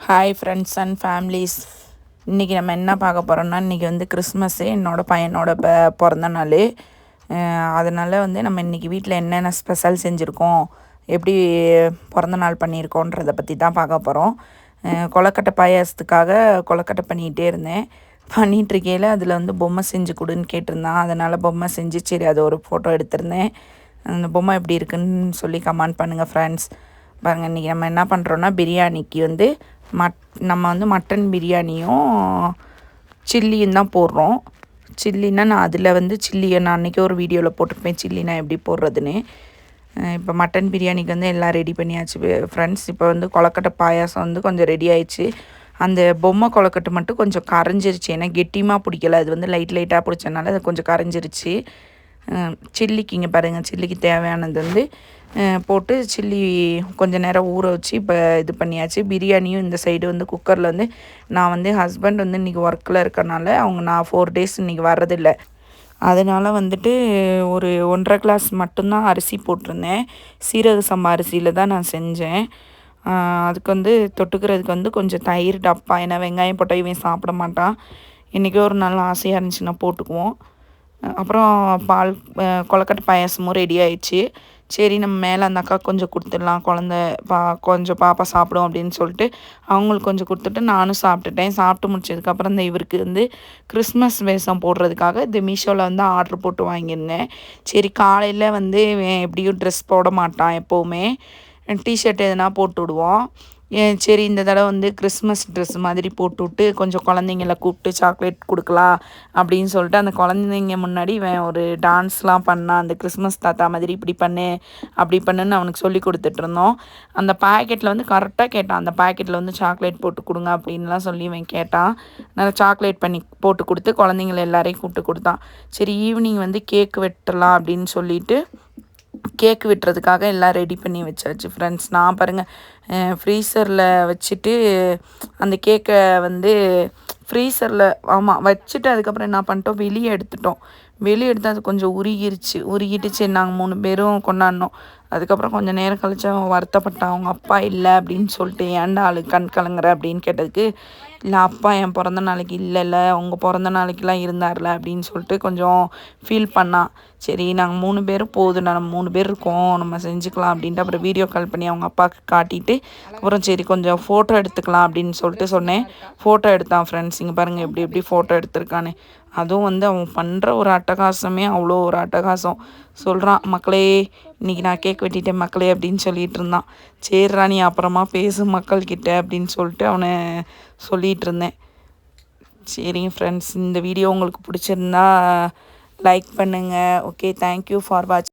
Hi friends and families. இன்றைக்கி நம்ம என்ன பார்க்க போகிறோம்னா, இன்றைக்கி வந்து கிறிஸ்மஸ்ஸு, என்னோடய பையனோட பிறந்த நாள். அதனால் வந்து நம்ம இன்றைக்கி வீட்டில் என்னென்ன ஸ்பெஷல் செஞ்சுருக்கோம், எப்படி பிறந்த நாள் பண்ணியிருக்கோன்றதை பற்றி தான் பார்க்க போகிறோம். கொலக்கட்டை பாயாசத்துக்காக கொலக்கட்டை பண்ணிகிட்டே இருந்தேன். பண்ணிகிட்ருக்கையில் அதில் வந்து பொம்மை செஞ்சு கொடுன்னு கேட்டிருந்தான். அதனால் பொம்மை செஞ்சு சரி அதை ஒரு ஃபோட்டோ எடுத்திருந்தேன். அந்த பொம்மை எப்படி இருக்குன்னு சொல்லி கமெண்ட் பண்ணுங்கள் ஃப்ரெண்ட்ஸ். பாருங்கள், இன்றைக்கி நம்ம என்ன பண்ணுறோன்னா, பிரியாணிக்கு வந்து நம்ம வந்து மட்டன் பிரியாணியும் சில்லியும் தான் போடுறோம். சில்லினா நான் அதில் வந்து சில்லியை நான் அன்றைக்கி ஒரு வீடியோவில் போட்டிருப்பேன், சில்லினா எப்படி போடுறதுன்னு. இப்போ மட்டன் பிரியாணிக்கு வந்து எல்லாம் ரெடி பண்ணியாச்சு ஃப்ரெண்ட்ஸ். இப்போ வந்து கொலக்கட்டை பாயாசம் வந்து கொஞ்சம் ரெடி ஆயிடுச்சு. அந்த பொம்மை கொலக்கட்டை மட்டும் கொஞ்சம் கரைஞ்சிருச்சு, ஏன்னா கெட்டியமாக பிடிக்கல. அது வந்து லைட்டாக பிடிச்சனால அது கொஞ்சம் கரைஞ்சிருச்சு. சில்லிக்கு இங்கே பாருங்கள், சில்லிக்கு தேவையானது வந்து போட்டு சில்லி கொஞ்சம் நேரம் ஊற வச்சு இப்போ இது பண்ணியாச்சு. பிரியாணியும் இந்த சைடு வந்து குக்கரில் வந்து நான் வந்து ஹஸ்பண்ட் வந்து இன்றைக்கி ஒர்க்கில் இருக்கனால நான் 4 days இன்றைக்கி வர்றதில்லை. அதனால் வந்துட்டு ஒரு 1.5 கிளாஸ் மட்டும்தான் அரிசி போட்டிருந்தேன். சீரக சம்பா அரிசியில் தான் நான் செஞ்சேன். அதுக்கு வந்து தொட்டுக்கிறதுக்கு வந்து கொஞ்சம் தயிர் டப்பா, ஏன்னா வெங்காயம் போட்டால் இவன் சாப்பிட மாட்டான். இன்றைக்கி ஒரு நாள் ஆசையாக இருந்துச்சுன்னா போட்டுக்குவோம். அப்புறம் கொலக்கட்டை பாயாசமும் ரெடி ஆயிடுச்சு. சரி, நம்ம மேலே அந்த அக்கா கொஞ்சம் கொடுத்துடலாம், கொஞ்சம் பாப்பா சாப்பிடும் அப்படின்னு சொல்லிட்டு அவங்களுக்கு கொஞ்சம் கொடுத்துட்டு நானும் சாப்பிட்டுட்டேன். சாப்பிட்டு முடிச்சதுக்கப்புறம் இந்த இவருக்கு வந்து கிறிஸ்மஸ் வேஷம் போடுறதுக்காக இந்த மீஷோவில் வந்து ஆர்டர் போட்டு வாங்கியிருந்தேன். சரி, காலையில் வந்து எப்படியும் ட்ரெஸ் போட மாட்டான், எப்போவுமே டிஷர்ட் எதுனா போட்டு விடுவோம். சரி, இந்த தடவை வந்து கிறிஸ்மஸ் ட்ரெஸ் மாதிரி போட்டுவிட்டு கொஞ்சம் குழந்தைங்கள கூப்பிட்டு சாக்லேட் கொடுக்கலாம் அப்படின்னு சொல்லிட்டு அந்த குழந்தைங்க முன்னாடி ஒரு டான்ஸ்லாம் பண்ணான். அந்த கிறிஸ்மஸ் தாத்தா மாதிரி இப்படி பண்ணு அப்படி பண்ணுன்னு அவனுக்கு சொல்லி கொடுத்துட்ருந்தோம். அந்த பாக்கெட்டில் வந்து கரெக்டாக கேட்டான், அந்த பாக்கெட்டில் வந்து சாக்லேட் போட்டு கொடுங்க அப்படின்லாம் சொல்லி இவன் கேட்டான். நான் சாக்லேட் பண்ணி போட்டு கொடுத்து குழந்தைங்கள எல்லாரையும் கூப்பிட்டு கொடுத்தான். சரி, ஈவினிங் வந்து கேக் வெட்டலாம் அப்படின்னு சொல்லிட்டு கேக்கு வெட்டுறதுக்காக எல்லாம் ரெடி பண்ணி வச்சாச்சு ஃப்ரெண்ட்ஸ். நான் பாருங்கள், ஃப்ரீசரில் வச்சுட்டு அந்த கேக்கை வந்து ஃப்ரீசரில் வச்சுட்டு அதுக்கப்புறம் என்ன பண்ணிட்டோம், வெளியே எடுத்துட்டோம். வெளியே எடுத்து அது கொஞ்சம் உருகிட்டு சரி நாங்கள் 3 பேரும் கொண்டாடினோம். அதுக்கப்புறம் கொஞ்சம் நேரம் கழிச்சு அவன் வருத்தப்பட்டான், அவங்க அப்பா இல்லை அப்படின்னு சொல்லிட்டு. ஏன்டா ஆளுக்கு கண் கலங்குற அப்படின்னு கேட்டதுக்கு, இல்லை அப்பா என் பிறந்த நாளைக்கு இல்லைல்ல, உங்கள் பிறந்த நாளைக்கெலாம் இருந்தார்ல அப்படின்னு சொல்லிட்டு கொஞ்சம் ஃபீல் பண்ணான். சரி, நாங்கள் 3 பேரும் போதும், நம்ம 3 பேர் இருக்கோம், நம்ம செஞ்சுக்கலாம் அப்படின்ட்டு அப்புறம் வீடியோ கால் பண்ணி அவங்க அப்பாவுக்கு காட்டிட்டு அப்புறம் சரி கொஞ்சம் ஃபோட்டோ எடுத்துக்கலாம் அப்படின்னு சொல்லிட்டு சொன்னேன். ஃபோட்டோ எடுத்தான் ஃப்ரெண்ட்ஸ். இங்கே பாருங்கள் எப்படி ஃபோட்டோ எடுத்திருக்கானே. அதுவும் வந்து அவன் பண்ணுற ஒரு அட்டகாசமே அவ்வளோ ஒரு அட்டகாசம். சொல்கிறான், மக்களே இன்றைக்கி நான் கேக் வெட்டிட்டேன் மக்களே அப்படின்னு சொல்லிகிட்டு இருந்தான். சரி ராணி, அப்புறமா பேசு மக்கள்கிட்ட அப்படின்னு சொல்லிட்டு அவனை சொல்லிகிட்டு இருந்தேன். சரிங்க ஃப்ரெண்ட்ஸ், இந்த வீடியோ உங்களுக்கு பிடிச்சிருந்தா லைக் பண்ணுங்கள். ஓகே, தேங்க்யூ ஃபார் வாட்சிங்.